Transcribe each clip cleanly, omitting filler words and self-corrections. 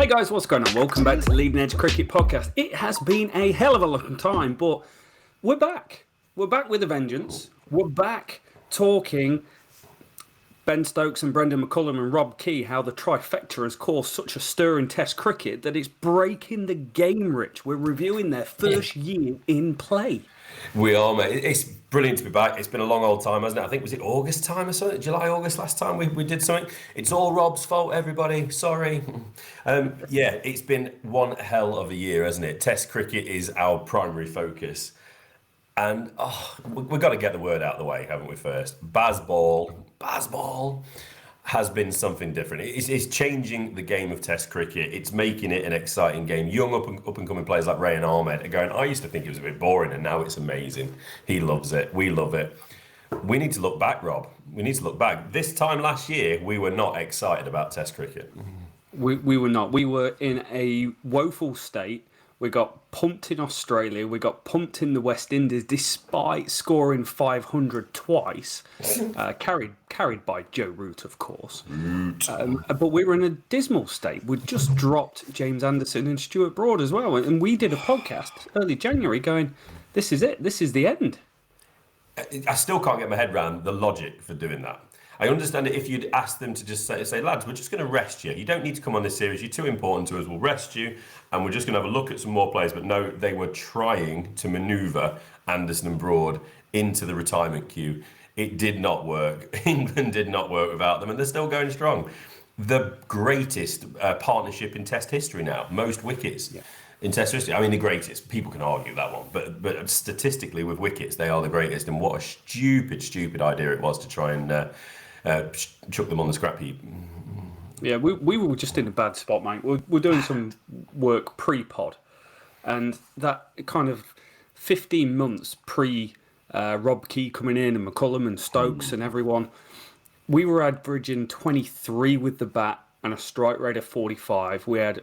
Hey guys, what's going on? Welcome back to the Leading Edge Cricket Podcast. It has been a hell of a long time, but we're back. We're back with a vengeance. We're back talking Ben Stokes and Brendan McCullum and Rob Key, how the trifecta has caused such a stir in Test cricket that it's breaking the game, Rich. We're reviewing their first year in play. We are, mate. It's brilliant to be back. It's been a long old time, hasn't it? I think, was it August time or something? July, August last time we did something. It's all Rob's fault, everybody. Sorry. Yeah, it's been one hell of a year, hasn't it? Test cricket is our primary focus. And we've got to get the word out of the way, haven't we, first? Bazball has been something different. It's changing the game of Test cricket. It's making it an exciting game. Young up and coming players like Ray and Ahmed are going, I used to think it was a bit boring, and now it's amazing. He loves it. We love it. We need to look back, Rob. We need to look back. This time last year, we were not excited about Test cricket. We were not. We were in a woeful state. We got pumped in Australia. We got pumped in the West Indies, despite scoring 500 twice. Carried by Joe Root, of course. But we were in a dismal state. We'd just dropped James Anderson and Stuart Broad as well. And we did a podcast early January going, this is it. This is the end. I still can't get my head around the logic for doing that. I understand it if you'd ask them to just say, lads, we're just going to rest you. You don't need to come on this series. You're too important to us. We'll rest you. And we're just going to have a look at some more players. But no, they were trying to manoeuvre Anderson and Broad into the retirement queue. It did not work. England did not work without them. And they're still going strong. The greatest partnership in Test history now. Most wickets. Yeah. In Test history, I mean, the greatest. People can argue that one, but statistically, with wickets, they are the greatest. And what a stupid idea it was to try and chuck them on the scrap heap. Yeah, we were just in a bad spot, mate. We're doing some work pre-pod, and that kind of 15 months pre Rob Key coming in and McCullum and Stokes and everyone, we were averaging 23 with the bat and a strike rate of 45. We had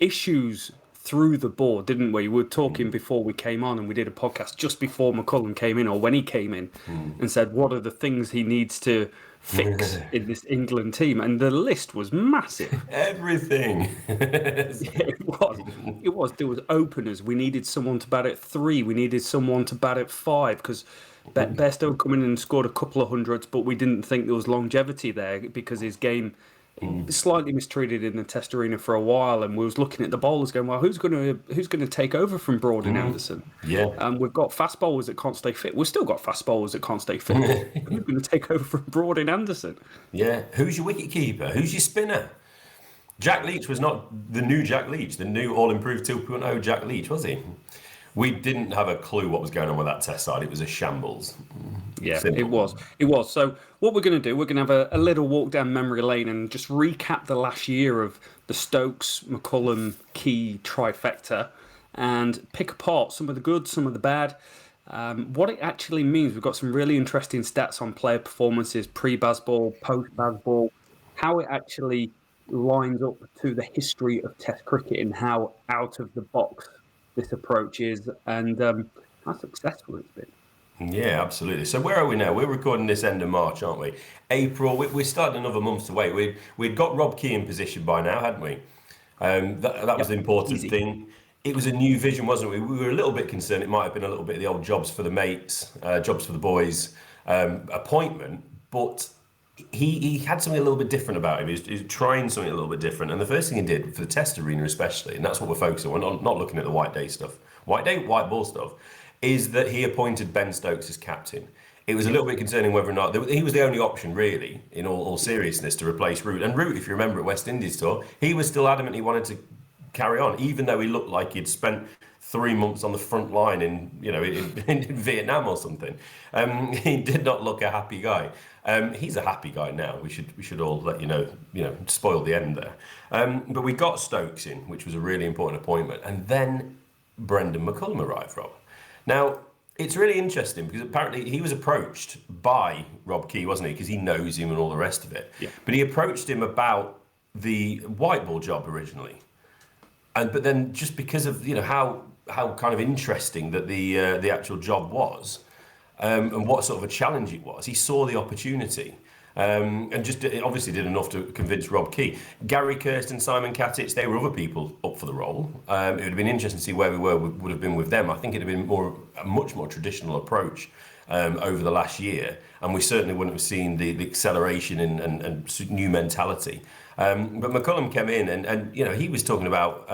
issues through the board, didn't we? We were talking before we came on, and we did a podcast just before McCullum came in, or when he came in, and said, what are the things he needs to fix in this England team? And the list was massive. Everything. It was. There was openers. We needed someone to bat at 3. We needed someone to bat at 5, because Bairstow come in and scored a couple of hundreds, but we didn't think there was longevity there because his game slightly mistreated in the Test arena for a while, and we was looking at the bowlers going, well, who's going to take over from Broad and Anderson? Yeah. We've got fast bowlers that can't stay fit. We've still got fast bowlers that can't stay fit. Who's going to take over from Broad and Anderson? Yeah. Who's your wicket keeper? Who's your spinner? Jack Leach was not the new Jack Leach, the new all-improved 2.0 Jack Leach, was he? We didn't have a clue what was going on with that Test side. It was a shambles. Yeah, it was. So what we're going to do, we're going to have a little walk down memory lane and just recap the last year of the Stokes, McCullum, Key trifecta, and pick apart some of the good, some of the bad, what it actually means. We've got some really interesting stats on player performances, pre-Bazball, post-Bazball, how it actually lines up to the history of Test cricket and how out of the box this approach is, and how successful it's been. Yeah, absolutely. So where are we now? We're recording this end of March, aren't we? April, we're starting another month to wait. We'd got Rob Key in position by now, hadn't we? That was the important thing. It was a new vision, wasn't it? We were a little bit concerned it might have been a little bit of the old jobs for the mates, jobs for the boys appointment, but he had something a little bit different about him. He was trying something a little bit different. And the first thing he did for the Test arena especially, and that's what we're focusing on, we're not looking at the white ball stuff, is that he appointed Ben Stokes as captain. It was a little bit concerning whether or not he was the only option, really, in all seriousness, to replace Root. And Root, if you remember at West Indies tour, he was still adamant he wanted to carry on, even though he looked like he'd spent 3 months on the front line in Vietnam or something. He did not look a happy guy. He's a happy guy now. We should all let you know, spoil the end there. But we got Stokes in, which was a really important appointment, and then Brendan McCullum arrived, Rob. Now, it's really interesting because apparently he was approached by Rob Key, wasn't he? Because he knows him and all the rest of it. Yeah. But he approached him about the white ball job originally, but then just because of how kind of interesting that the actual job was, and what sort of a challenge it was, he saw the opportunity. And just it obviously did enough to convince Rob Key. Gary Kirsten, Simon Katich, they were other people up for the role. It would have been interesting to see where we would have been with them. I think it would have been a much more traditional approach over the last year, and we certainly wouldn't have seen the acceleration and new mentality. But McCullum came in, and he was talking about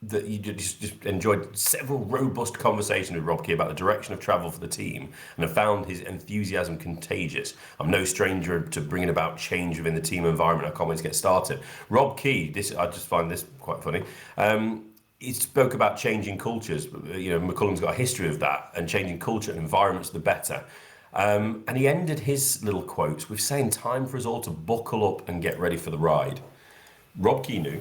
that you just enjoyed several robust conversations with Rob Key about the direction of travel for the team, and have found his enthusiasm contagious. I'm no stranger to bringing about change within the team environment. I can't wait to get started. Rob Key, I just find this quite funny. He spoke about changing cultures. McCullum's got a history of that, and changing culture and environments for the better. And he ended his little quotes with saying, "Time for us all to buckle up and get ready for the ride." Rob Key knew.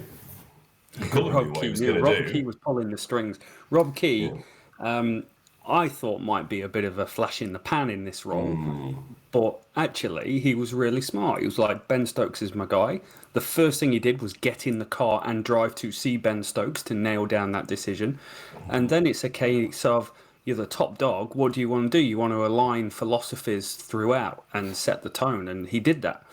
Rob Key was pulling the strings. Rob Key, I thought might be a bit of a flash in the pan in this role, but actually he was really smart. He was like, Ben Stokes is my guy. The first thing he did was get in the car and drive to see Ben Stokes to nail down that decision. And then it's a case of, you're the top dog, what do you want to do? You want to align philosophies throughout and set the tone, and he did that.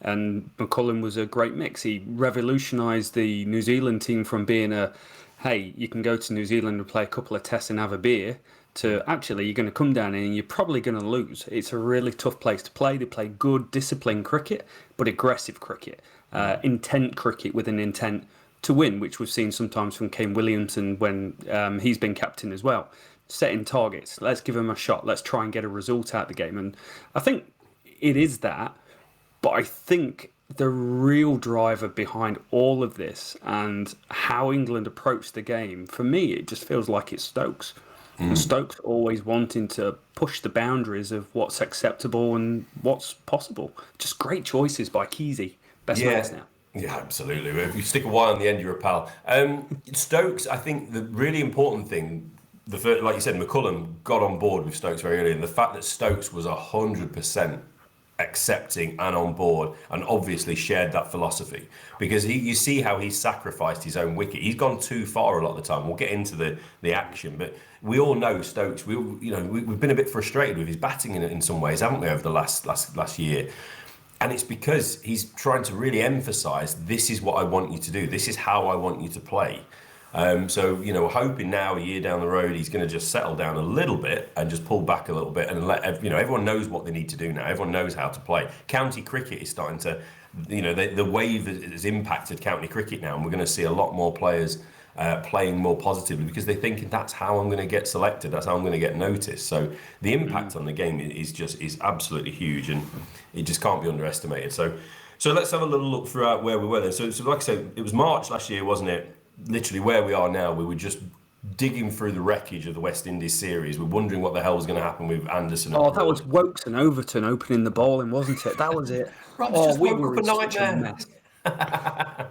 And McCullum was a great mix. He revolutionised the New Zealand team from being hey, you can go to New Zealand and play a couple of tests and have a beer, to actually, you're going to come down here and you're probably going to lose. It's a really tough place to play. They play good, disciplined cricket, but aggressive cricket. Intent cricket with an intent to win, which we've seen sometimes from Kane Williamson when he's been captain as well. Setting targets. Let's give him a shot. Let's try and get a result out of the game. And I think it is that. But I think the real driver behind all of this and how England approach the game, for me, it just feels like it's Stokes. And Stokes always wanting to push the boundaries of what's acceptable and what's possible. Just great choices by Kesey. Best mates now. Yeah, absolutely. If you stick a Y on the end, you're a pal. Stokes, I think the really important thing, like you said, McCullum got on board with Stokes very early, and the fact that Stokes was 100% accepting and on board, and obviously shared that philosophy, because you see how he sacrificed his own wicket. He's gone too far a lot of the time. We'll get into the action, but we all know Stokes. We've been a bit frustrated with his batting in some ways, haven't we, over the last year? And it's because he's trying to really emphasise, this is what I want you to do. This is how I want you to play. So, we're hoping now, a year down the road, he's going to just settle down a little bit and just pull back a little bit and let, everyone knows what they need to do now. Everyone knows how to play. County cricket is starting to, the wave has impacted county cricket now, and we're going to see a lot more players playing more positively, because they think that's how I'm going to get selected, that's how I'm going to get noticed. So the impact on the game is absolutely huge, and it just can't be underestimated. So let's have a little look throughout where we were then. So like I said, it was March last year, wasn't it? Literally where we are now, we were just digging through the wreckage of the West Indies series. We're wondering what the hell was going to happen with Anderson. That was Wokes and Overton opening the bowling, wasn't it? That was it. We were in such a mess.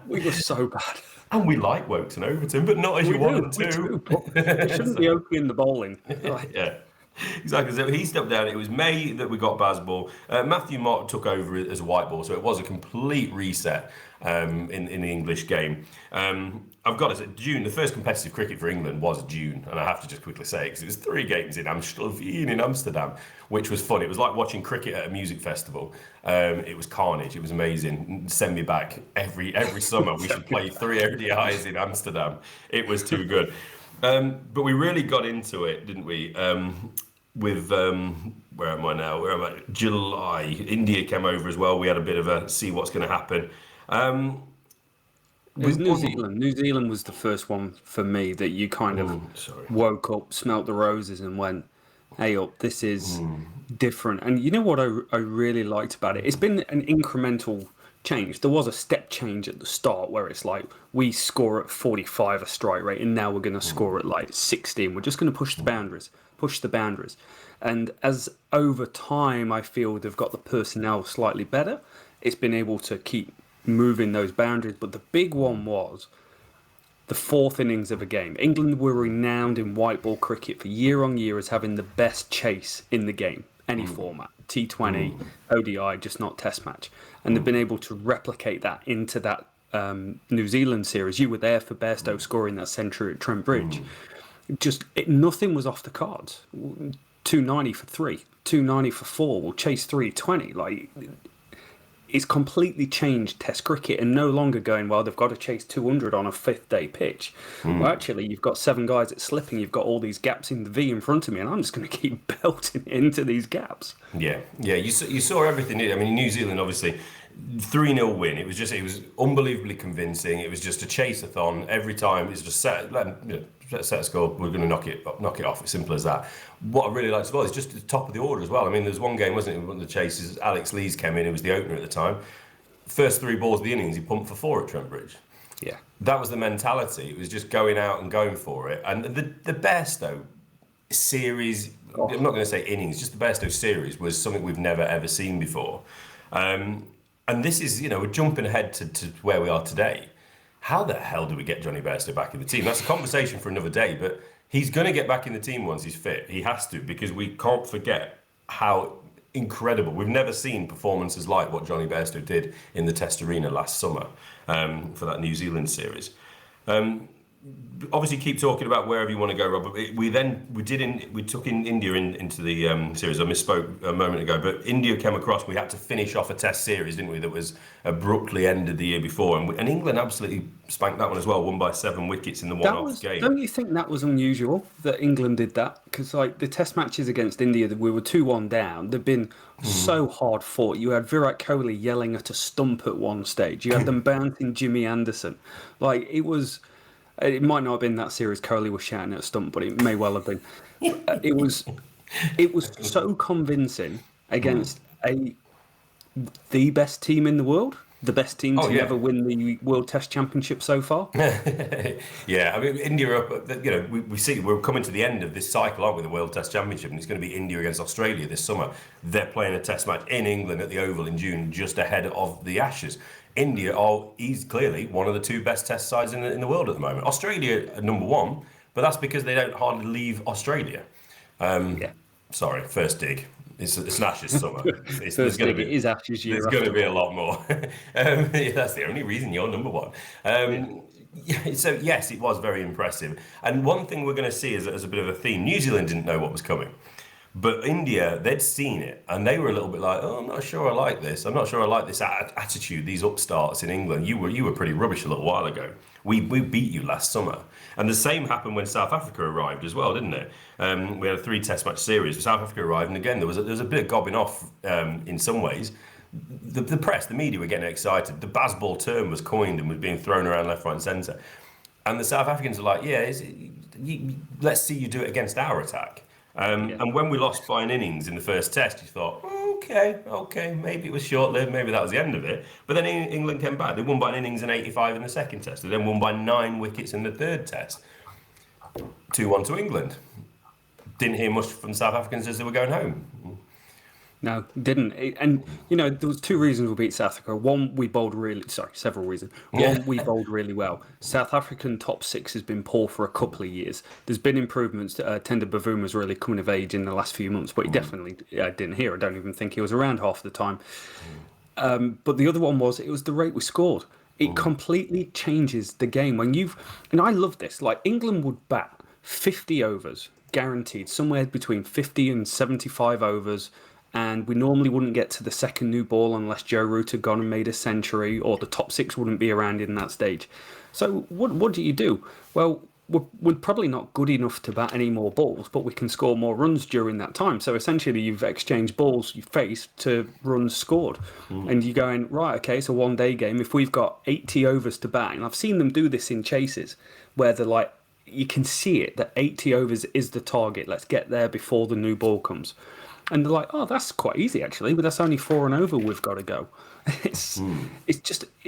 We were so bad. And we like Wokes and Overton, but not as you want them to. We shouldn't be opening the bowling. Yeah. Exactly. So he stepped down. It was May that we got Bazball. Matthew Mott took over as a white ball, so it was a complete reset in the English game. I've got to say, June, the first competitive cricket for England was June, and I have to just quickly say it, because it was 3 games in Amsterdam, which was fun. It was like watching cricket at a music festival. It was carnage. It was amazing. Send me back every summer. We should play 3 ODIs in Amsterdam. It was too good. But we really got into it, didn't we? With where am I now? Where am I? July. India came over as well. We had a bit of a see what's going to happen. It was New Zealand. New Zealand was the first one for me that you kind of woke up, smelt the roses, and went, "Hey, up! This is different." And you know what I really liked about it? It's been an incremental change. There was a step change at the start where it's like, we score at 45 a strike rate, and now we're going to score at like 16. We're just going to push the boundaries. And as over time, I feel they've got the personnel slightly better. It's been able to keep moving those boundaries. But the big one was the 4th innings of a game. England were renowned in white ball cricket for year on year as having the best chase in the game, any format. T20, ODI, just not Test match. And they've been able to replicate that into that New Zealand series. You were there for Ben Stokes scoring that century at Trent Bridge. Nothing was off the cards. 290 for 3, 290 for 4, we'll chase 320. Like, it's completely changed Test cricket, and no longer going, well, they've got to chase 200 on a fifth day pitch. Well, actually, you've got 7 guys at slipping, you've got all these gaps in the V in front of me, and I'm just going to keep belting into these gaps. Yeah, you saw everything. I mean, New Zealand, obviously, 3-0 win. It was unbelievably convincing. It was just a chase-a-thon every time. It's just set a score. We're going to knock it off. It's simple as that. What I really liked as well is just the top of the order as well. I mean, there's one game, wasn't it? One of the chases, Alex Lees came in. He was the opener at the time. First 3 balls of the innings, he pumped for 4 at Trent Bridge. Yeah, that was the mentality. It was just going out and going for it. And the Bairstow series, I'm not going to say innings, just the Bairstow series was something we've never ever seen before. And this is, we're jumping ahead to where we are today. How the hell do we get Johnny Bairstow back in the team? That's a conversation for another day, but he's going to get back in the team once he's fit. He has to, because we can't forget how incredible. We've never seen performances like what Johnny Bairstow did in the Test arena last summer for that New Zealand series. Obviously, keep talking about wherever you want to go, Rob. We took India into the series. I misspoke a moment ago, but India came across. We had to finish off a Test series, didn't we? That was abruptly ended the year before, and England absolutely spanked that one as well. Won by 7 wickets in the one-off game. Don't you think that was unusual that England did that? Because like the Test matches against India, we were 2-1 down. They've been so hard fought. You had Virat Kohli yelling at a stump at one stage. You had them bouncing Jimmy Anderson. Like it was. It might not have been that series Kohli was shouting at a stump, but it may well have been. It was so convincing against the best team in the world, the best team to ever win the World Test Championship so far. Yeah, I mean, India, we see we're coming to the end of this cycle, aren't we, the World Test Championship, and it's going to be India against Australia this summer. They're playing a Test match in England at the Oval in June, just ahead of the Ashes. India is clearly one of the 2 best Test sides in the world at the moment. Australia are number 1, but that's because they don't hardly leave Australia. Sorry, first dig. It's an Ashes summer. It is Ashes year. There's going to be a lot more. That's the only reason you're number 1. So yes, it was very impressive. And one thing we're going to see as a bit of a theme, New Zealand didn't know what was coming. But India, they'd seen it, and they were a little bit like, "Oh, I'm not sure I like this. I'm not sure I like this attitude, these upstarts in England. You were pretty rubbish a little while ago. We beat you last summer." And the same happened when South Africa arrived as well, didn't it? We had a 3 Test match series. South Africa arrived, and again there was a bit of gobbing off in some ways. The press, the media were getting excited. The Bazball term was coined and was being thrown around left, right, and centre. And the South Africans were like, let's see you do it against our attack. And when we lost by an innings in the first Test, you thought, okay, maybe it was short-lived, maybe that was the end of it. But then England came back. They won by an innings and 85 in the second Test. They then won by 9 wickets in the third Test. 2-1 to England. Didn't hear much from South Africans as they were going home. No, didn't. And, there was 2 reasons we beat South Africa. One, we bowled several reasons. One, we bowled really well. South African top 6 has been poor for a couple of years. There's been improvements. Tender Bavuma's really coming of age in the last few months, but he definitely didn't hear. I don't even think he was around half the time. But the other one it was the rate we scored. It completely changes the game. And I love this, like England would bat 50 overs, guaranteed, somewhere between 50 and 75 overs. And we normally wouldn't get to the second new ball unless Joe Root had gone and made a century, or the top 6 wouldn't be around in that stage. So what do you do? Well, we're probably not good enough to bat any more balls, but we can score more runs during that time. So essentially you've exchanged balls you face to runs scored. And you're going, right, okay, it's a one-day game. If we've got 80 overs to bat, and I've seen them do this in chases, where they're like, you can see it, that 80 overs is the target. Let's get there before the new ball comes. And they're like, oh, that's quite easy, actually, but that's only 4 and over we've got to go. It's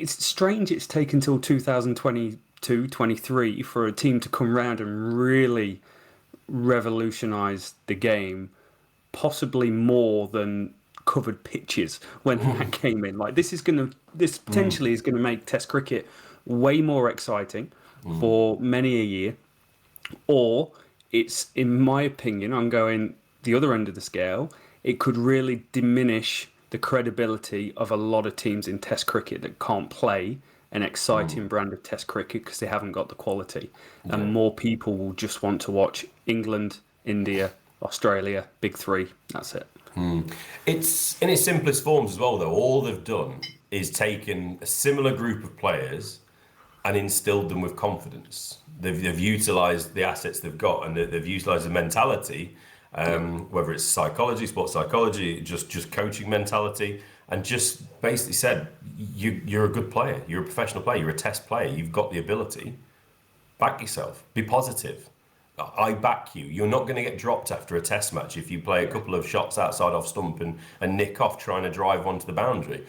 strange it's taken till 2022, 23 for a team to come round and really revolutionise the game, possibly more than covered pitches when that came in. Like this potentially is going to make Test cricket way more exciting for many a year. Or it's, in my opinion, I'm going the other end of the scale, it could really diminish the credibility of a lot of teams in Test cricket that can't play an exciting brand of Test cricket because they haven't got the quality. And more people will just want to watch England, India, Australia, big three. That's it. It's in its simplest forms as well, though. All they've done is taken a similar group of players and instilled them with confidence. They've utilised the assets they've got, and they've utilised the mentality, whether it's psychology, sports psychology, just coaching mentality, and just basically said, you're a good player, you're a professional player, you're a test player, you've got the ability. Back yourself, be positive. I back you. You're not going to get dropped after a test match if you play a couple of shots outside off stump and nick off trying to drive one to the boundary.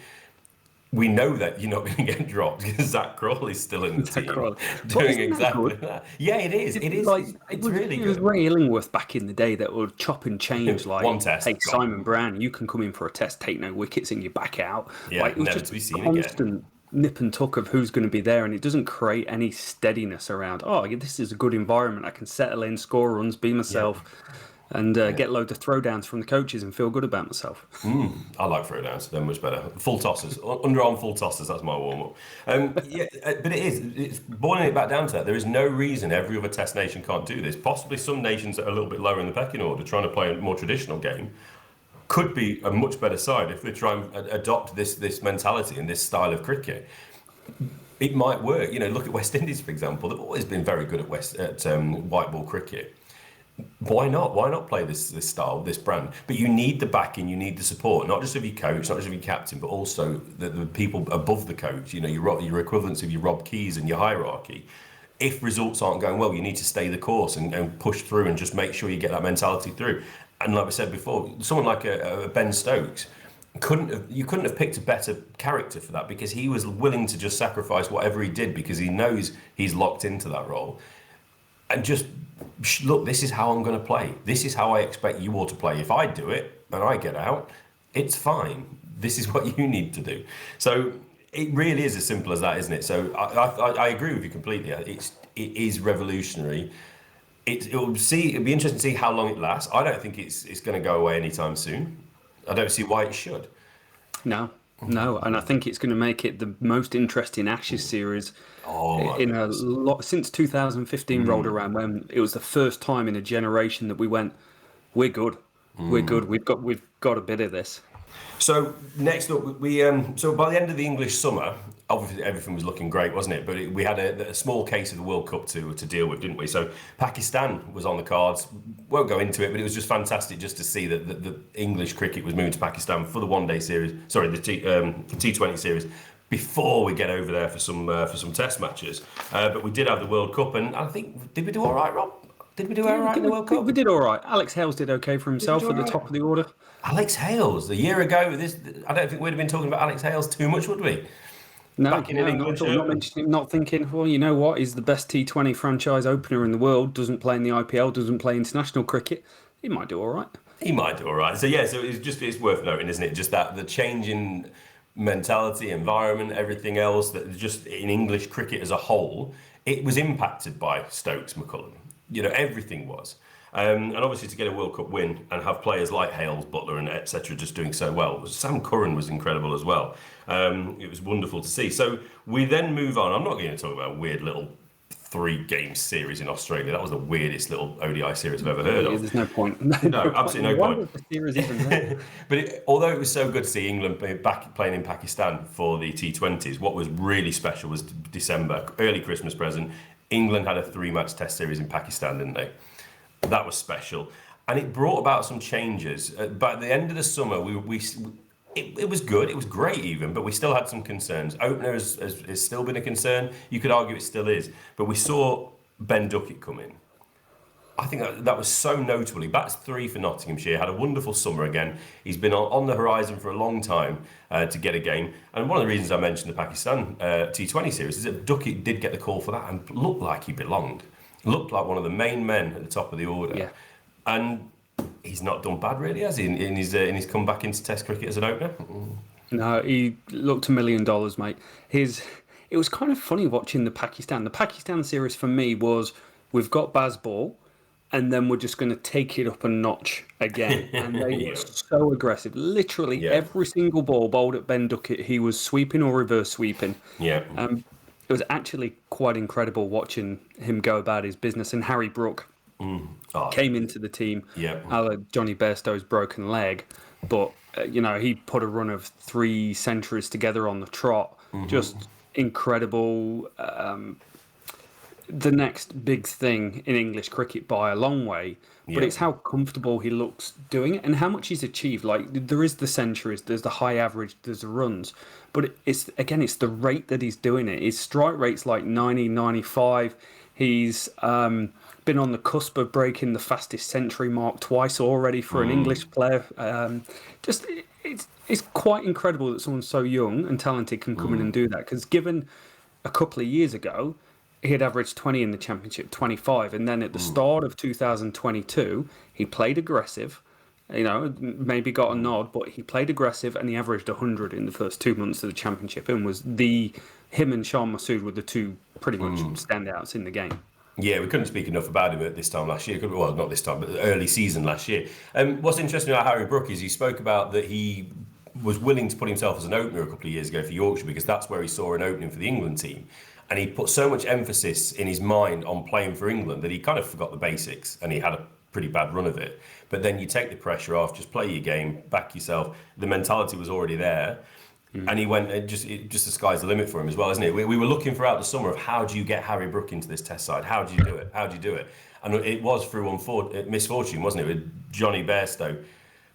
We know that you're not going to get dropped because Zach Crawley's still in the team doing exactly that. Yeah, it is. It is. Like, it's really good. It was Ray Illingworth back in the day that would chop and change. Like, one test, hey, Simon Brown, you can come in for a test, take no wickets, and you back out. Yeah, like, it was never just to be seen constant again. nip and tuck of who's going to be there, and it doesn't create any steadiness around. Oh, this is a good environment. I can settle in, score runs, be myself. And get loads of throwdowns from the coaches and feel good about myself. I like throwdowns; they're much better. Full tossers, underarm full tossers. That's my warm up. But it is. It's boiling it back down to that. There is no reason every other Test nation can't do this. Possibly some nations that are a little bit lower in the pecking order, trying to play a more traditional game, could be a much better side if they try and adopt this mentality and this style of cricket. It might work. Look at West Indies, for example. They've always been very good at white ball cricket. Why not? Why not play this style, this brand? But you need the backing, you need the support, not just of your coach, not just of your captain, but also the people above the coach. Your equivalents of your Rob Keys and your hierarchy. If results aren't going well, you need to stay the course and push through and just make sure you get that mentality through. And like I said before, someone like a Ben Stokes you couldn't have picked a better character for that, because he was willing to just sacrifice whatever he did because he knows he's locked into that role. And just, look, this is how I'm going to play. This is how I expect you all to play. If I do it and I get out, it's fine. This is what you need to do. So it really is as simple as that, isn't it? So I agree with you completely. It is revolutionary. It'll be interesting to see how long it lasts. I don't think it's going to go away anytime soon. I don't see why it should. No, and I think it's going to make it the most interesting Ashes series since 2015 rolled around, when it was the first time in a generation that we went, we're good, we're good, we've got a bit of this. So next up, so by the end of the English summer, obviously everything was looking great, wasn't it? But we had a small case of the World Cup to deal with, didn't we? So Pakistan was on the cards. Won't go into it, but it was just fantastic just to see that the English cricket was moving to Pakistan for the one-day series. Sorry, the T20 series, before we get over there for some Test matches. But we did have the World Cup, and I think, did we do all right, Rob? Did we do all right in the World Cup? We did all right. Alex Hales did okay for himself at the top of the order. Alex Hales, a year ago, I don't think we'd have been talking about Alex Hales too much, would we? Not mentioning him, not thinking, well, you know what, he's the best T20 franchise opener in the world, doesn't play in the IPL, doesn't play international cricket. He might do all right. He might do all right. So yeah, so it's worth noting, isn't it? Just that the change in mentality, environment, everything else, that just in English cricket as a whole, it was impacted by Stokes, McCullum. Everything was. And obviously to get a World Cup win and have players like Hales, Butler and etc. just doing so well. Sam Curran was incredible as well. It was wonderful to see. So we then move on. I'm not going to talk about a weird little 3-game series in Australia. That was the weirdest little ODI series I've ever heard of. There's no point. No, absolutely no point. Why was the series even there? But although it was so good to see England back playing in Pakistan for the T20s, what was really special was December, early Christmas present. England had a 3-match Test series in Pakistan, didn't they? That was special, and it brought about some changes. But at the end of the summer, it was good. It was great even, but we still had some concerns. Opener has still been a concern. You could argue it still is, but we saw Ben Duckett come in. I think that was so notable. He bats 3 for Nottinghamshire, had a wonderful summer again. He's been on the horizon for a long time to get a game. And one of the reasons I mentioned the Pakistan T20 series is that Duckett did get the call for that and looked like he belonged. Looked like one of the main men at the top of the order. Yeah. And he's not done bad, really, has he, in his comeback into Test cricket as an opener? No, he looked $1 million, mate. It was kind of funny watching the Pakistan. The Pakistan series for me was, we've got Bazball, and then we're just going to take it up a notch again. And they were so aggressive. Literally every single ball bowled at Ben Duckett, he was sweeping or reverse sweeping. Yeah. It was actually quite incredible watching him go about his business. And Harry Brook, Oh, came into the team, yeah. a la Johnny Bairstow's broken leg, but he put a run of 3 centuries together on the trot, just incredible. The next big thing in English cricket by a long way, but Yeah. it's how comfortable he looks doing it and how much he's achieved. Like there is the centuries, there's the high average, there's the runs, but it's the rate that he's doing it. His strike rate's like 90, 95. He's been on the cusp of breaking the fastest century mark twice already for an English player. Just it's quite incredible that someone so young and talented can come in and do that. Because given a couple of years ago, he had averaged 20 in the championship, 25, and then at the start of 2022, he played aggressive. Maybe got a nod, but he played aggressive and he averaged 100 in the first 2 months of the championship, and him and Shan Masood were the two pretty much standouts in the game. Yeah, we couldn't speak enough about him at this time last year. Well, not this time, but the early season last year. What's interesting about Harry Brook is he spoke about that he was willing to put himself as an opener a couple of years ago for Yorkshire because that's where he saw an opening for the England team. And he put so much emphasis in his mind on playing for England that he kind of forgot the basics, and he had a pretty bad run of it. But then you take the pressure off, just play your game, back yourself. The mentality was already there. And he went, just the sky's the limit for him as well, isn't it? We were looking throughout the summer of how do you get Harry Brook into this test side? How do you do it? How do you do it? And it was through misfortune, wasn't it, with Johnny Bairstow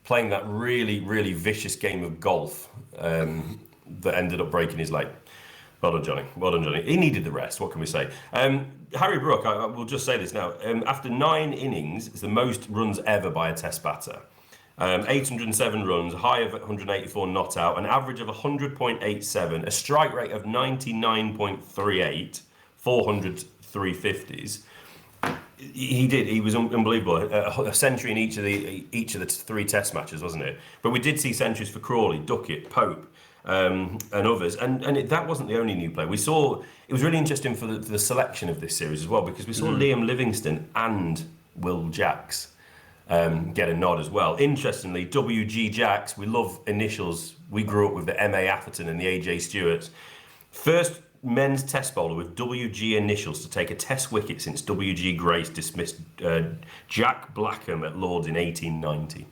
playing that really, really vicious game of golf that ended up breaking his leg. Well done, Johnny. Well done, Johnny. He needed the rest. What can we say? Harry Brook, I will just say this now. After 9 innings, it's the most runs ever by a test batter. 807 runs, high of 184 not out, an average of 100.87, a strike rate of 99.38, 400 350s. He was unbelievable. A century in each of the 3 test matches, wasn't it? But we did see centuries for Crawley, Duckett, Pope, and others. And that wasn't the only new player. We saw, it was really interesting for the selection of this series as well, because we saw Liam Livingstone and Will Jacks get a nod as well. Interestingly, WG Jacks, we love initials. We grew up with the MA Atherton and the AJ Stewarts. First men's test bowler with WG initials to take a test wicket since WG Grace dismissed Jack Blackham at Lord's in 1890.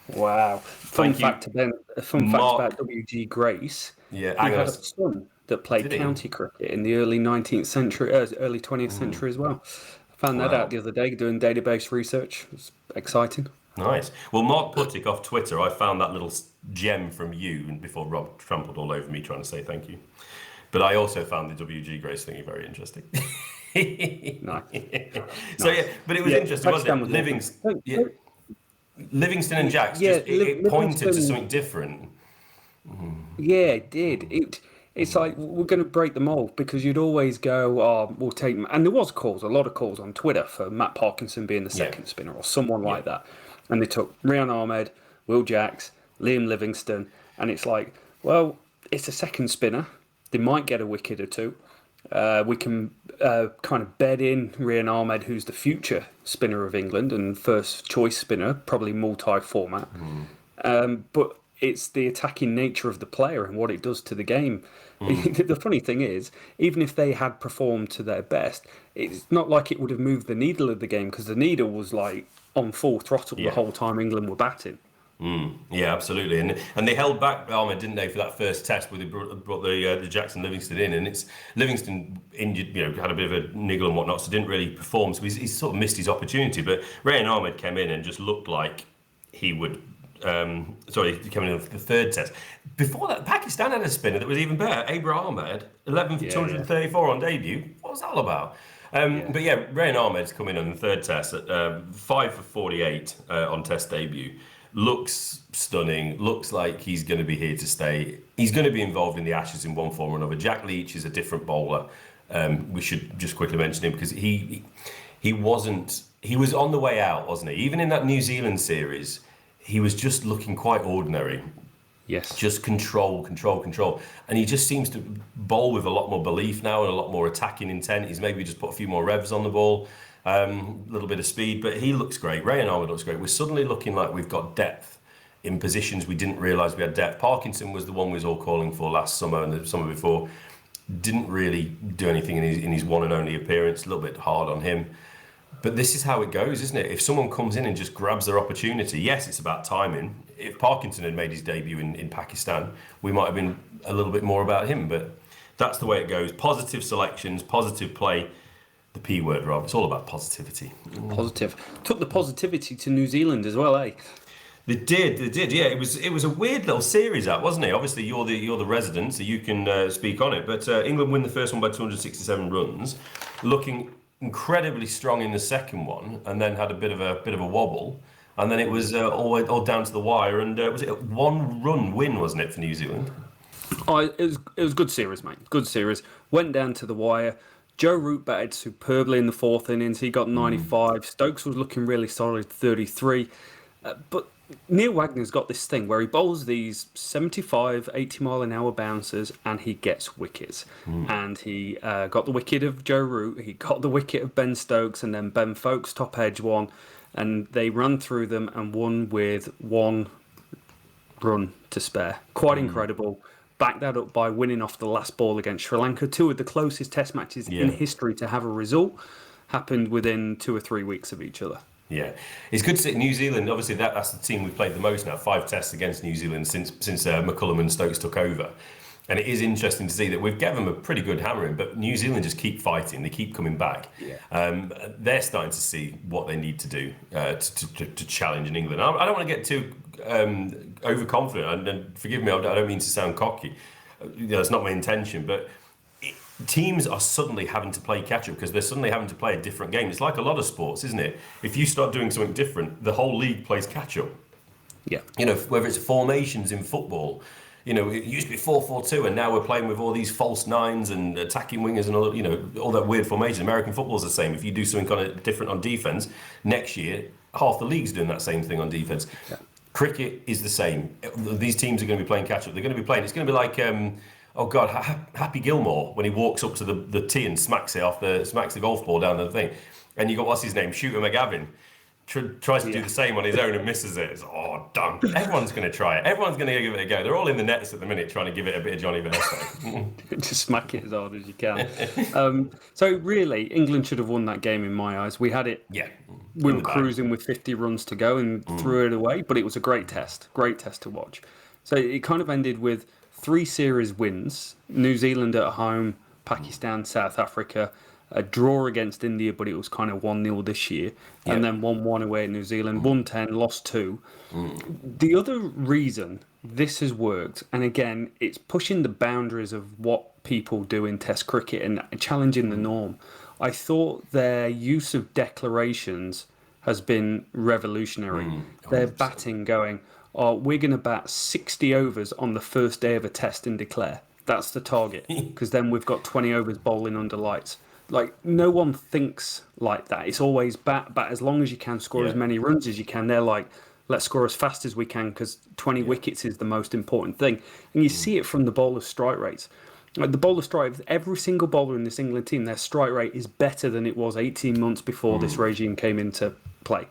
Wow. Fun fact about WG Grace. Yeah, he had a son that played county cricket in the early 19th century, early 20th century as well. I found that out the other day doing database research. It was exciting. Nice. Well, Mark Puttick off Twitter, I found that little gem from you before Rob trampled all over me trying to say thank you. But I also found the WG Grace thingy very interesting. Nice. So yeah, but it was interesting, wasn't it? Livingston and Jacks, it pointed to something different. Yeah, it did. It's like, we're going to break the mold, because you'd always go, oh, we'll take them. And there was a lot of calls on Twitter for Matt Parkinson being the second spinner or someone like that. And they took Rian Ahmed, Will Jacks, Liam Livingstone. And it's like, well, it's a second spinner. They might get a wicket or 2. We can kind of bed in Rian Ahmed, who's the future spinner of England and first choice spinner, probably multi-format. But it's the attacking nature of the player and what it does to the game. The funny thing is, even if they had performed to their best, it's not like it would have moved the needle of the game, because the needle was like on full throttle the whole time England were batting. Yeah, absolutely, and they held back Ahmed, didn't they, for that first test where they brought the Jackson Livingston in, and it's Livingston injured, had a bit of a niggle and whatnot, so didn't really perform, so he's sort of missed his opportunity. But Rian Ahmed came in and just looked like he would. He came in for the third test. Before that, Pakistan had a spinner that was even better. Abraham Ahmed, 11 for 234 on debut. What was that all about? But yeah, Rian Ahmed's come in on the third test at 5 for 48 on test debut. Looks stunning. Looks like he's going to be here to stay. He's going to be involved in the Ashes in one form or another. Jack Leach is a different bowler. We should just quickly mention him because he was on the way out, wasn't he? Even in that New Zealand series, he was just looking quite ordinary. Yes. Just control. And he just seems to bowl with a lot more belief now and a lot more attacking intent. He's maybe just put a few more revs on the ball, a little bit of speed, but he looks great. Rian Ahmed looks great. We're suddenly looking like we've got depth in positions we didn't realise we had depth. Parkinson was the one we was all calling for last summer and the summer before. Didn't really do anything in his one and only appearance. A little bit hard on him. But this is how it goes, isn't it? If someone comes in and just grabs their opportunity, yes, it's about timing. If Parkinson had made his debut in Pakistan, we might have been a little bit more about him. But that's the way it goes. Positive selections, positive play. The P word, Rob. It's all about positivity. Positive. Took the positivity to New Zealand as well, eh? They did. Yeah, it was a weird little series, that wasn't it? Obviously, you're the resident, so you can speak on it. But England win the first one by 267 runs, looking incredibly strong in the second one, and then had a bit of a wobble, and then it was all down to the wire. And was it a 1-run win, wasn't it, for New Zealand? Oh, it was a good series, mate. Good series. Went down to the wire. Joe Root batted superbly in the fourth innings. He got 95. Stokes was looking really solid, 33. But Neil Wagner's got this thing where he bowls these 75, 80 mile an hour bouncers and he gets wickets. And he got the wicket of Joe Root, he got the wicket of Ben Stokes, and then Ben Foakes top edge one. And they ran through them and won with 1 run to spare. Quite incredible. Back that up by winning off the last ball against Sri Lanka. 2 of the closest test matches in history to have a result happened within 2 or 3 weeks of each other. Yeah, it's good to see New Zealand. Obviously, that's the team we've played the most now. 5 tests against New Zealand since McCullum and Stokes took over, and it is interesting to see that we've given them a pretty good hammering. But New Zealand just keep fighting; they keep coming back. Yeah. They're starting to see what they need to do to challenge in England. I don't want to get too overconfident, and forgive me, I don't mean to sound cocky. That's not my intention, but teams are suddenly having to play catch up because they're suddenly having to play a different game. It's like a lot of sports, isn't it? If you start doing something different, the whole league plays catch up. Yeah. Whether it's formations in football, it used to be 4-4-2, and now we're playing with all these false nines and attacking wingers and all that weird formation. American football's the same. If you do something kind of different on defense, next year half the league's doing that same thing on defense. Yeah. Cricket is the same. These teams are going to be playing catch up. They're going to be playing. It's going to be like oh God, Happy Gilmore when he walks up to the tee and smacks the golf ball down the thing, and you got what's his name, Shooter McGavin, tries to do the same on his own and misses it. It's done. Everyone's going to try it. Everyone's going to give it a go. They're all in the nets at the minute trying to give it a bit of Johnny Vanessa. Just smack it as hard as you can. So really, England should have won that game in my eyes. We had it. Yeah. We were cruising with 50 runs to go and threw it away, but it was a great test to watch. So it kind of ended with 3 series wins: New Zealand at home, Pakistan, South Africa, a draw against India, but it was kind of 1-0 this year, and then 1-1 away at New Zealand, won 10, lost 2. The other reason this has worked, and again, it's pushing the boundaries of what people do in Test cricket and challenging the norm. I thought their use of declarations has been revolutionary. Their batting going, we're going to bat 60 overs on the first day of a test and declare. That's the target, because then we've got 20 overs bowling under lights. Like, no one thinks like that. It's always bat as long as you can, score as many runs as you can. They're like, let's score as fast as we can because 20 wickets is the most important thing. And you see it from the bowler's strike rates. Like the bowler strike, every single bowler in this England team, their strike rate is better than it was 18 months before this regime came into play.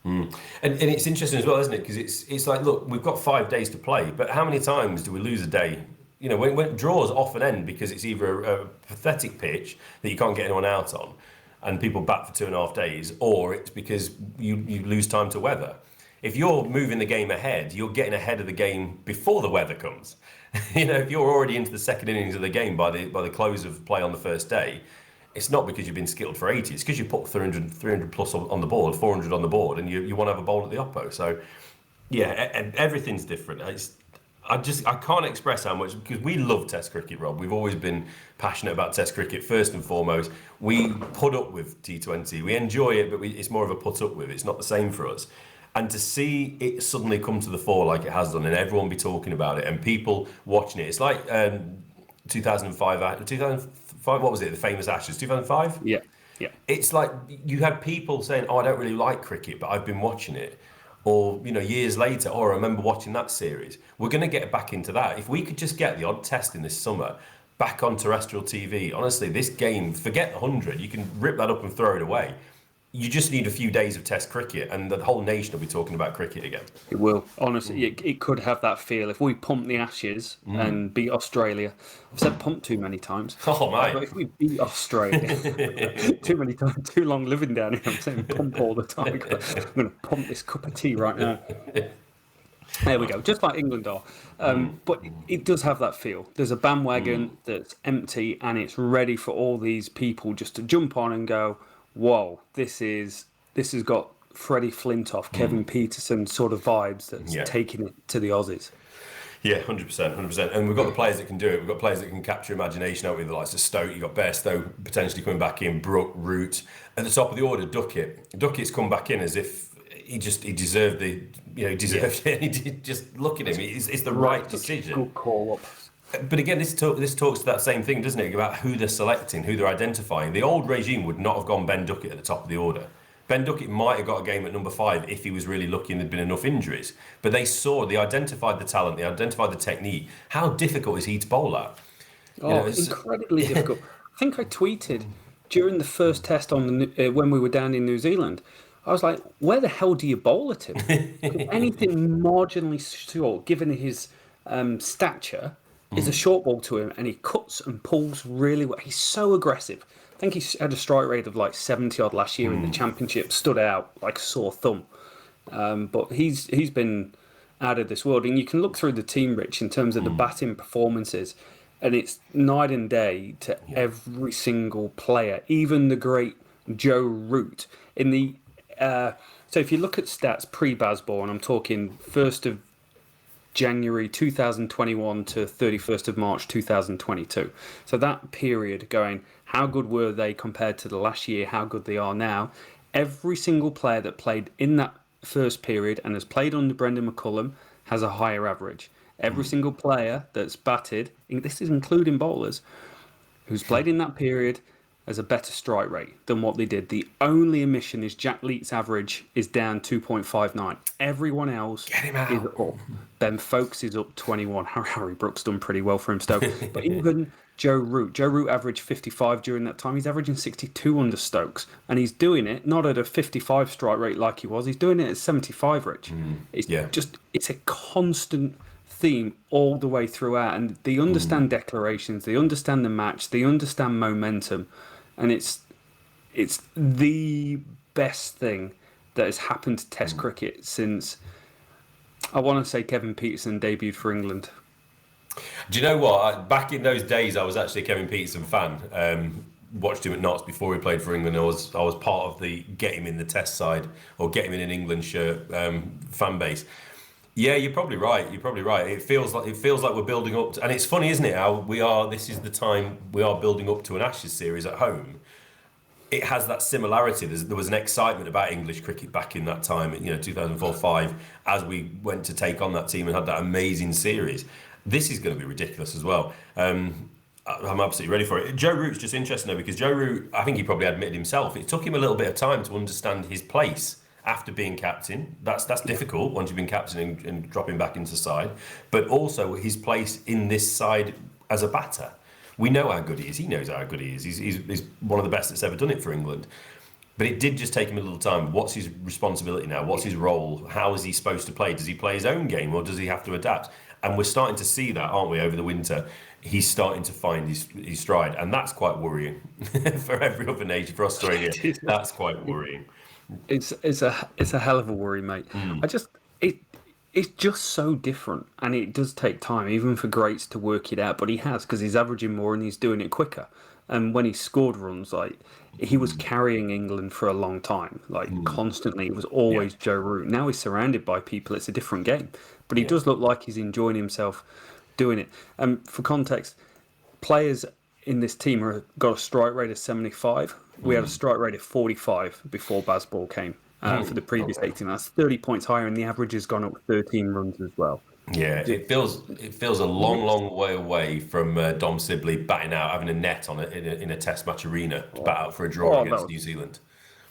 And it's interesting as well, isn't it? Because it's like, look, we've got 5 days to play, but how many times do we lose a day? When draws often end because it's either a pathetic pitch that you can't get anyone out on and people bat for 2.5 days, or it's because you lose time to weather. If you're moving the game ahead, you're getting ahead of the game before the weather comes. If you're already into the second innings of the game by the close of play on the first day, it's not because you've been skilled for 80. It's because you put 300 plus on the board, 400 on the board, and you want to have a bowl at the oppo. So, yeah, everything's different. I can't express how much, because we love Test cricket, Rob. We've always been passionate about Test cricket first and foremost. We put up with T20. We enjoy it, but it's more of a put up with. It's not the same for us. And to see it suddenly come to the fore like it has done, and everyone be talking about it, and people watching it, it's like 2005. What was it? The famous Ashes, 2005. Yeah. It's like you had people saying, "Oh, I don't really like cricket, but I've been watching it." Or years later, I remember watching that series. We're going to get back into that. If we could just get the odd test in this summer back on terrestrial TV, honestly, this game, forget 100, you can rip that up and throw it away. you just need a few days of Test cricket, and the whole nation will be talking about cricket again. It will. Honestly, it could have that feel. If we pump the Ashes and beat Australia, I've said pump too many times. Oh, mate. But if we beat Australia, too many times, too long living down here, I'm saying pump all the time. I'm going to pump this cup of tea right now. There we go, just like England are. But it does have that feel. There's a bandwagon that's empty and it's ready for all these people just to jump on and go, whoa, this has got Freddie Flintoff, Kevin Peterson sort of vibes that's taking it to the Aussies. Yeah, 100%. And we've got the players that can do it. We've got players that can capture imagination out with the likes of Stoke. You've got Bairstow potentially coming back in, Brook, Root. At the top of the order, Duckett. Duckett's come back in as if he deserved the, it. Just look at him. It's the right decision. Good call up. But again, this talks to that same thing, doesn't it? About who they're selecting, who they're identifying. The old regime would not have gone Ben Duckett at the top of the order. Ben Duckett might have got a game at number 5 if he was really lucky and there'd been enough injuries. But they identified the talent, they identified the technique. How difficult is he to bowl at? Incredibly difficult. I think I tweeted during the first test when we were down in New Zealand. I was like, where the hell do you bowl at him? Anything marginally short, given his stature, is a short ball to him, and he cuts and pulls really well. He's so aggressive. I think he had a strike rate of like 70 odd last year in the championship, stood out like a sore thumb. But he's been out of this world. And you can look through the team, Rich, in terms of the batting performances, and it's night and day to every single player, even the great Joe Root. So if you look at stats pre-Bazball, and I'm talking 1st of January 2021 to 31st of March 2022. So that period going, how good were they compared to the last year, how good they are now. Every single player that played in that first period and has played under Brendan McCullum has a higher average. Every single player that's batted, this is including bowlers, who's played in that period has a better strike rate than what they did. The only omission is Jack Leach's average is down 2.59. Everyone else is up. Ben Stokes is up 21. Harry Brook's done pretty well for himself. But even Joe Root averaged 55 during that time. He's averaging 62 under Stokes. And he's doing it not at a 55 strike rate like he was. He's doing it at 75, Rich. It's a constant theme all the way throughout. And they understand declarations. They understand the match. They understand momentum. And it's the best thing that has happened to Test cricket since, I want to say, Kevin Peterson debuted for England. Do you know what? Back in those days, I was actually a Kevin Peterson fan. Watched him at Notts before he played for England. I was part of the get him in the Test side or get him in an England shirt fan base. Yeah, you're probably right. It feels like we're building up to, and it's funny, isn't it? How this is the time we are building up to an Ashes series at home. It has that similarity. There was an excitement about English cricket back in that time, 2004-05, as we went to take on that team and had that amazing series. This is going to be ridiculous as well. I'm absolutely ready for it. Joe Root's just interesting though, because Joe Root, I think he probably admitted himself, it took him a little bit of time to understand his place after being captain. That's difficult once you've been captain and dropping back into side, but also his place in this side as a batter. We know how good he is. He knows how good he is. He's one of the best that's ever done it for England. But it did just take him a little time. What's his responsibility now? What's his role? How is he supposed to play? Does he play his own game or does he have to adapt? And we're starting to see that, aren't we, over the winter? He's starting to find his stride, and that's quite worrying for every other nation. For Australia, that's quite worrying. It's a hell of a worry, mate. It's just so different, and it does take time, even for greats, to work it out. But he has, because he's averaging more and he's doing it quicker. And when he scored runs, like he was carrying England for a long time, constantly. It was always Joe Root. Now he's surrounded by people. It's a different game, but he does look like he's enjoying himself doing it. For context, players in this team got a strike rate of 75. We had a strike rate of 45 before Bazball came for the previous 18. That's 30 points higher, and the average has gone up 13 runs as well. Yeah, it feels a long way away from Dom Sibley batting out, having a net on in a Test match arena to bat out for a draw against New Zealand.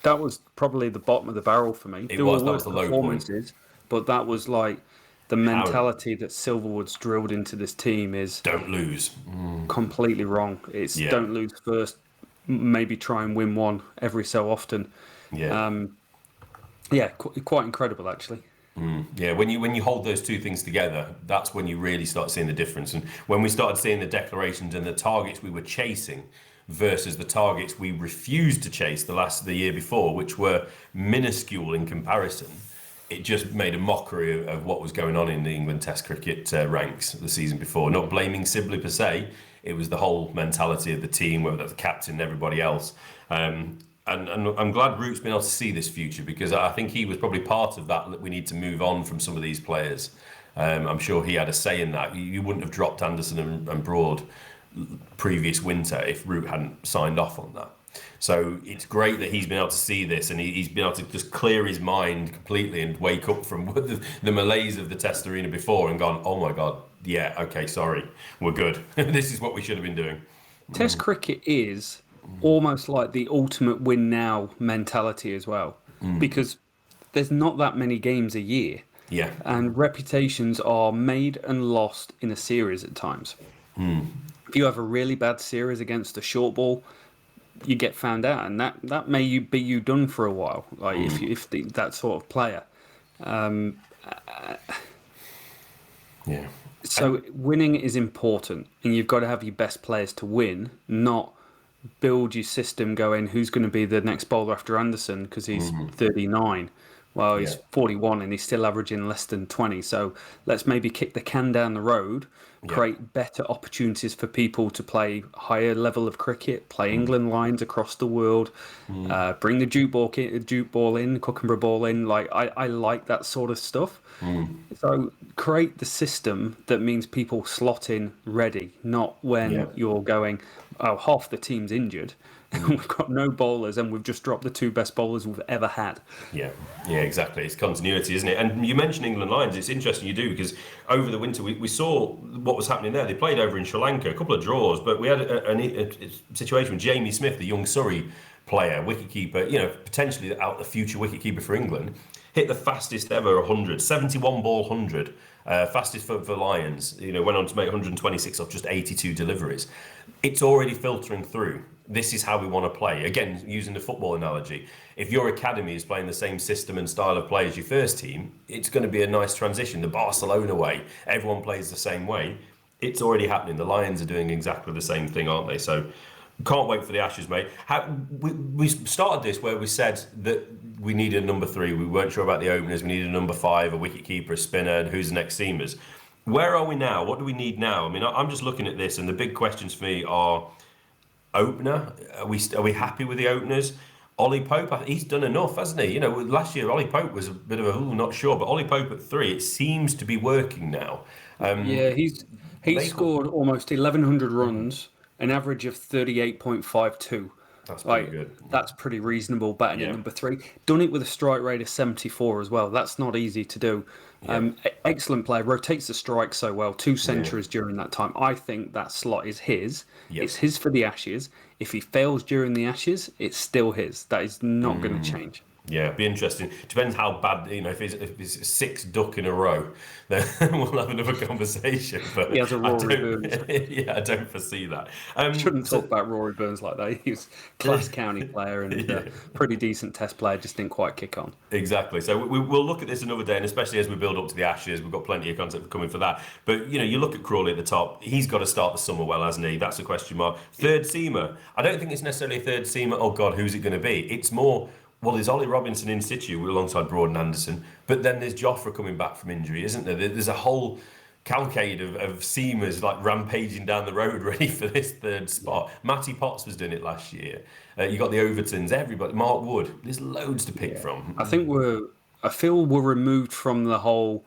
That was probably the bottom of the barrel for me. That was the low point. But that was like the mentality that Silverwood's drilled into this team is don't lose. Completely wrong. It's don't lose first, maybe try and win one every so often. Yeah. Yeah, quite incredible actually. Yeah, when you hold those two things together, that's when you really start seeing the difference. And when we started seeing the declarations and the targets we were chasing versus the targets we refused to chase the year before, which were minuscule in comparison, it just made a mockery of what was going on in the England Test cricket ranks the season before. Not blaming Sibley per se, it was the whole mentality of the team, whether that's the captain and everybody else. And I'm glad Root's been able to see this future, because I think he was probably part of that we need to move on from some of these players. I'm sure he had a say in that. You wouldn't have dropped Anderson and Broad previous winter if Root hadn't signed off on that. So it's great that he's been able to see this, and he's been able to just clear his mind completely and wake up from the malaise of the Test arena before and gone, oh my God, yeah, okay, sorry, we're good. This is what we should have been doing. Test cricket is almost like the ultimate win now mentality as well, because there's not that many games a year. Yeah. And reputations are made and lost in a series at times. If you have a really bad series against a short ball, you get found out, and that may be you done for a while. Like if that sort of player. Yeah. So winning is important, and you've got to have your best players to win, not build your system going, who's going to be the next bowler after Anderson because he's 39. Well, he's 41 and he's still averaging less than 20. So let's maybe kick the can down the road, create better opportunities for people to play higher level of cricket, play England lines across the world, bring the jute ball in, Cookenborough ball in. Like I like that sort of stuff. So create the system that means people slot in ready, not when you're going, oh, half the team's injured. We've got no bowlers, and we've just dropped the two best bowlers we've ever had. Yeah, exactly. It's continuity, isn't it? And you mentioned England Lions. It's interesting you do, because over the winter we saw what was happening there. They played over in Sri Lanka, a couple of draws, but we had a situation with Jamie Smith, the young Surrey player, wicketkeeper, potentially the future wicketkeeper for England, hit the fastest ever 100, 71 ball 100. Fastest for Lions, went on to make 126 off just 82 deliveries. It's already filtering through. This is how we want to play. Again, using the football analogy, if your academy is playing the same system and style of play as your first team, it's going to be a nice transition. The Barcelona way, everyone plays the same way. It's already happening. The Lions are doing exactly the same thing, aren't they? So can't wait for the Ashes, mate. We started this where we said that we needed a number 3. We weren't sure about the openers. We needed a number 5, a wicketkeeper, a spinner, and who's the next seamers. Where are we now? What do we need now? I mean, I'm just looking at this, and the big questions for me are opener. Are we happy with the openers? Ollie Pope, he's done enough, hasn't he? Last year Ollie Pope was a bit of a not sure, but Ollie Pope at 3, it seems to be working now. He's scored almost 1,100 runs, an average of 38.52. That's pretty good. That's pretty reasonable, batting at number 3. Done it with a strike rate of 74 as well. That's not easy to do. Excellent player, rotates the strike so well, 2 centuries during that time. I think that slot is his. It's his for the Ashes. If he fails during the Ashes, it's still his. That is not going to change. Yeah, be interesting. Depends how bad, if it's 6 duck in a row, then we'll have another conversation. But he has a Rory Burns. I don't foresee that. Shouldn't talk about Rory Burns like that. He was a class county player and a pretty decent Test player, just didn't quite kick on. Exactly. So we'll look at this another day, and especially as we build up to the Ashes, we've got plenty of content coming for that. But, you look at Crawley at the top, he's got to start the summer well, hasn't he? That's a question mark. Third seamer. I don't think it's necessarily a third seamer, oh God, who's it going to be? It's more... Well, there's Ollie Robinson in situ alongside Broad and Anderson, but then there's Jofra coming back from injury, isn't there? There's a whole cavalcade of seamers like rampaging down the road ready for this third spot. Matty Potts was doing it last year. You got the Overtons, everybody, Mark Wood. There's loads to pick from. I feel we're removed from the whole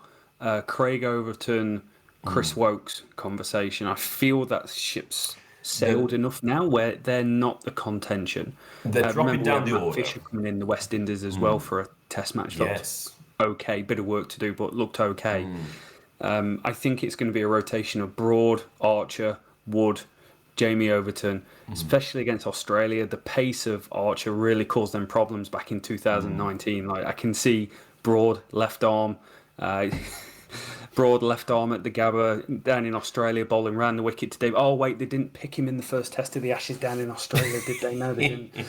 Craig Overton, Chris Wokes conversation. I feel that ship's sailed enough now where they're not the contention. They're dropping down the Matt order. Fisher coming in the West Indies as well for a Test match. Yes. Okay, bit of work to do, but looked okay. I think it's going to be a rotation of Broad, Archer, Wood, Jamie Overton, especially against Australia. The pace of Archer really caused them problems back in 2019. Like I can see Broad left arm. Broad left arm at the Gabba down in Australia, bowling round the wicket today. Oh wait, they didn't pick him in the first Test of the Ashes down in Australia, did they? No, they didn't.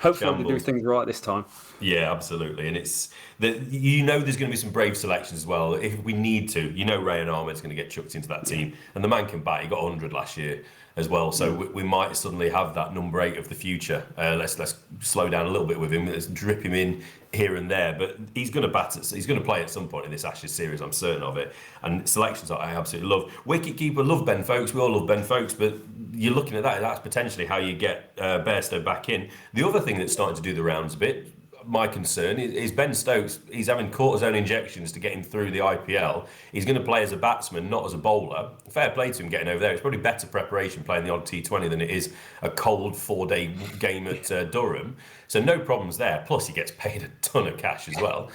Hopefully they do Shambles. things right this time. Yeah, absolutely. And it's that there's going to be some brave selections as well. If we need to, Ray and Ahmed's going to get chucked into that team, and the man can bat. He got 100 last year as well, so we might suddenly have that number 8 of the future. Let's slow down a little bit with him. Let's drip him in here and there, but he's going to bat. He's going to play at some point in this Ashes series. I'm certain of it. And selections I absolutely love. Wicketkeeper, love Ben Stokes. We all love Ben Stokes, but you're looking at that. That's potentially how you get Bairstow back in. The other thing that's starting to do the rounds a bit. My concern is Ben Stokes. He's having cortisone injections to get him through the IPL. He's going to play as a batsman, not as a bowler. Fair play to him getting over there. It's probably better preparation playing the odd T20 than it is a cold 4-day game at Durham. So no problems there. Plus he gets paid a ton of cash as well.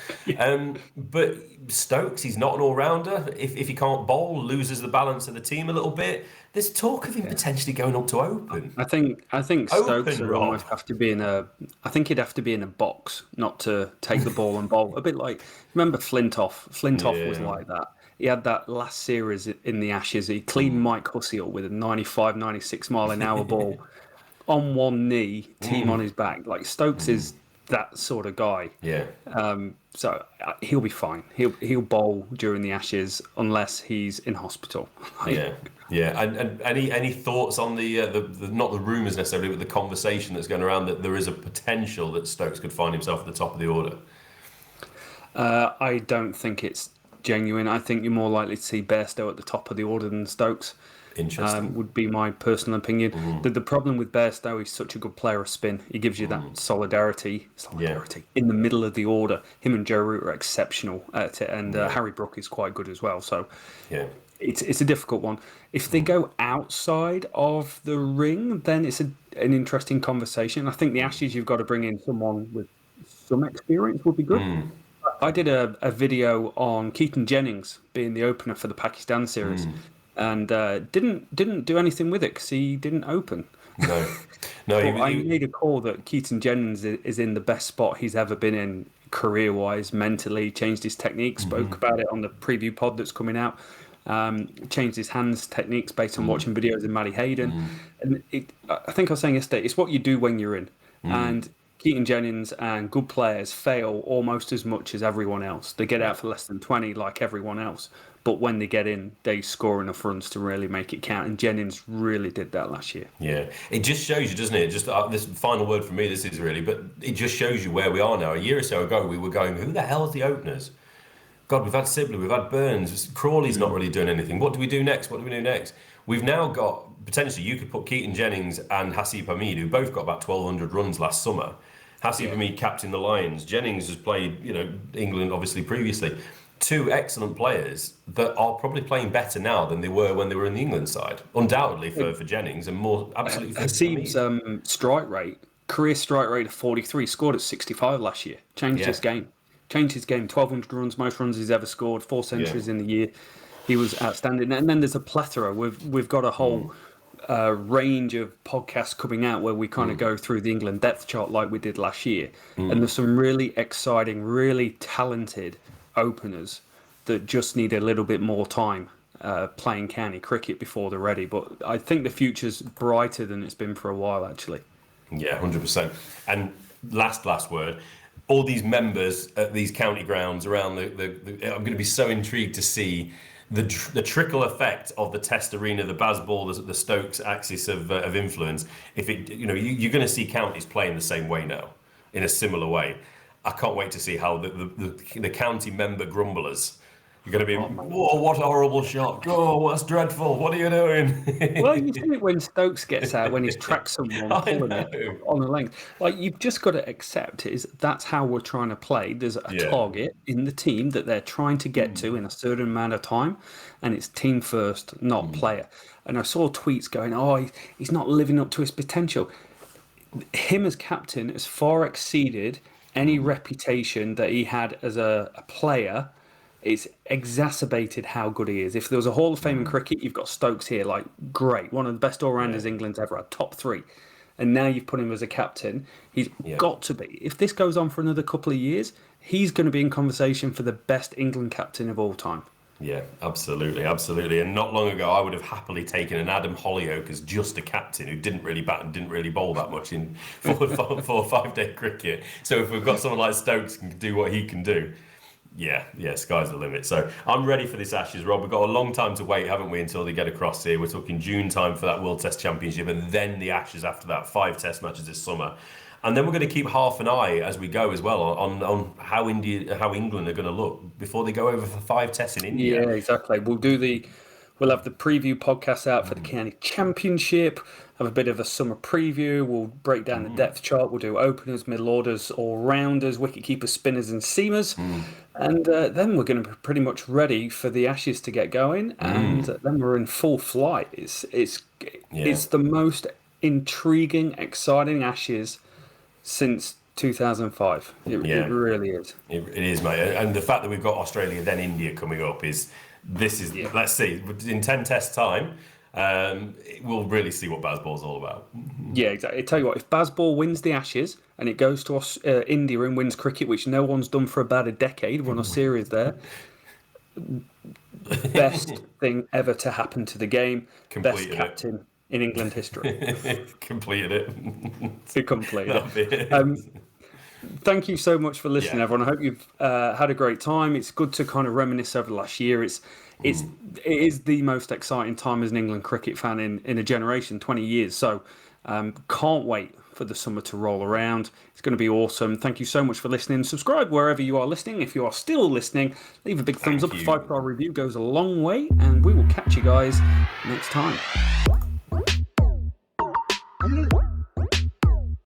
But Stokes, he's not an all-rounder. If he can't bowl, loses the balance of the team a little bit. There's talk of him potentially going up to open. I think Stokes Open, would Rob. almost have to be in a. I think he'd have to be in a box, not to take the ball and bowl. A bit like, remember Flintoff? Flintoff was like that. He had that last series in the Ashes. He cleaned Mike Hussey up with a 95, 96 mile an hour ball on one knee, team on his back. Like Stokes is that sort of guy. Yeah. So he'll be fine. He'll bowl during the Ashes unless he's in hospital. Yeah. And any thoughts on the not the rumours necessarily, but the conversation that's going around that there is a potential that Stokes could find himself at the top of the order? I don't think it's genuine. I think you're more likely to see Bairstow at the top of the order than Stokes. Interesting. Would be my personal opinion. The problem with Bairstow, he's such a good player of spin. He gives you that solidarity in the middle of the order. Him and Joe Root are exceptional at it, and Harry Brook is quite good as well. So it's a difficult one. If they go outside of the ring, then it's an interesting conversation. I think the Ashes, you've got to bring in someone with some experience would be good. I did a video on Keaton Jennings being the opener for the Pakistan series. And didn't do anything with it because he didn't open. No. I made a call that Keaton Jennings is in the best spot he's ever been in career-wise, mentally. Changed his technique. Spoke about it on the preview pod that's coming out. Changed his hands techniques based on watching videos of Matty Hayden. And I think I was saying yesterday, it's what you do when you're in. And Keaton Jennings and good players fail almost as much as everyone else. They get out for less than 20 like everyone else. But when they get in, they score enough runs to really make it count. And Jennings really did that last year. Yeah, it just shows you, doesn't it? Just this final word from me, this is really, but it just shows you where we are now. A year or so ago, we were going, who the hell are the openers? God, we've had Sibley, we've had Burns, Crawley's not really doing anything. What do we do next? We've now got, potentially, you could put Keaton Jennings and Hasib Hamid, who both got about 1,200 runs last summer. Hasib Hamid captained the Lions. Jennings has played, England obviously previously. 2 excellent players that are probably playing better now than they were when they were in the England side. Undoubtedly for Jennings and more absolutely for Hasib's strike rate, career strike rate of 43, scored at 65 last year. Changed his game. 1,200 runs, most runs he's ever scored, 4 centuries in the year. He was outstanding. And then there's a plethora. We've got a whole range of podcasts coming out where we kind of go through the England depth chart like we did last year. And there's some really exciting, really talented openers that just need a little bit more time playing county cricket before they're ready. But I think the future's brighter than it's been for a while, actually. Yeah, 100%. And last word, all these members at these county grounds around I'm going to be so intrigued to see the trickle effect of the Test arena, the Bazball, the Stokes axis of influence. If it, you're going to see counties playing the same way now, in a similar way. I can't wait to see how the county member grumblers are going to be. Whoa, what a horrible shot! Oh, what's dreadful! What are you doing? Well, you see it when Stokes gets out, when he's tracked someone pulling it on the length. Like, you've just got to accept that's how we're trying to play. There's a target in the team that they're trying to get to in a certain amount of time, and it's team first, not player. And I saw tweets going, he's not living up to his potential. Him as captain has far exceeded any reputation that he had as a player. It's exacerbated how good he is. If there was a Hall of Fame in cricket, you've got Stokes here, like, great, one of the best all-rounders England's ever had, top 3. And now you've put him as a captain. He's got to be. If this goes on for another couple of years, he's going to be in conversation for the best England captain of all time. Yeah, absolutely, absolutely. And not long ago, I would have happily taken an Adam Hollioake as just a captain who didn't really bat and didn't really bowl that much in 4 or 5 day cricket. So if we've got someone like Stokes who can do what he can do, yeah, sky's the limit. So I'm ready for this Ashes, Rob. We've got a long time to wait, haven't we, until they get across here. We're talking June time for that World Test Championship, and then the Ashes after that. 5 Test matches this summer. And then we're going to keep half an eye as we go as well on how England are going to look before they go over for 5 Tests in India. Yeah, exactly. We'll have the preview podcast out for the County Championship, have a bit of a summer preview. We'll break down the depth chart. We'll do openers, middle orders, all-rounders, wicket-keepers, spinners and seamers. And then we're going to be pretty much ready for the Ashes to get going. And then we're in full flight. It's the most intriguing, exciting Ashes since 2005. It really is. It is, mate. And the fact that we've got Australia, then India coming up let's see, in 10 Test time, we'll really see what Bazball's all about. Yeah, exactly. I tell you what, if Bazball wins the Ashes and it goes to India and wins cricket, which no one's done for about a decade, won a series there, best thing ever to happen to the game, best captain in England history. Completed it. Thank you so much for listening, everyone. I hope you've had a great time. It's good to kind of reminisce over the last year. It is the most exciting time as an England cricket fan in a generation, 20 years. So can't wait for the summer to roll around. It's going to be awesome. Thank you so much for listening. Subscribe wherever you are listening. If you are still listening, leave a big thumbs up. A 5-star review goes a long way. And we will catch you guys next time.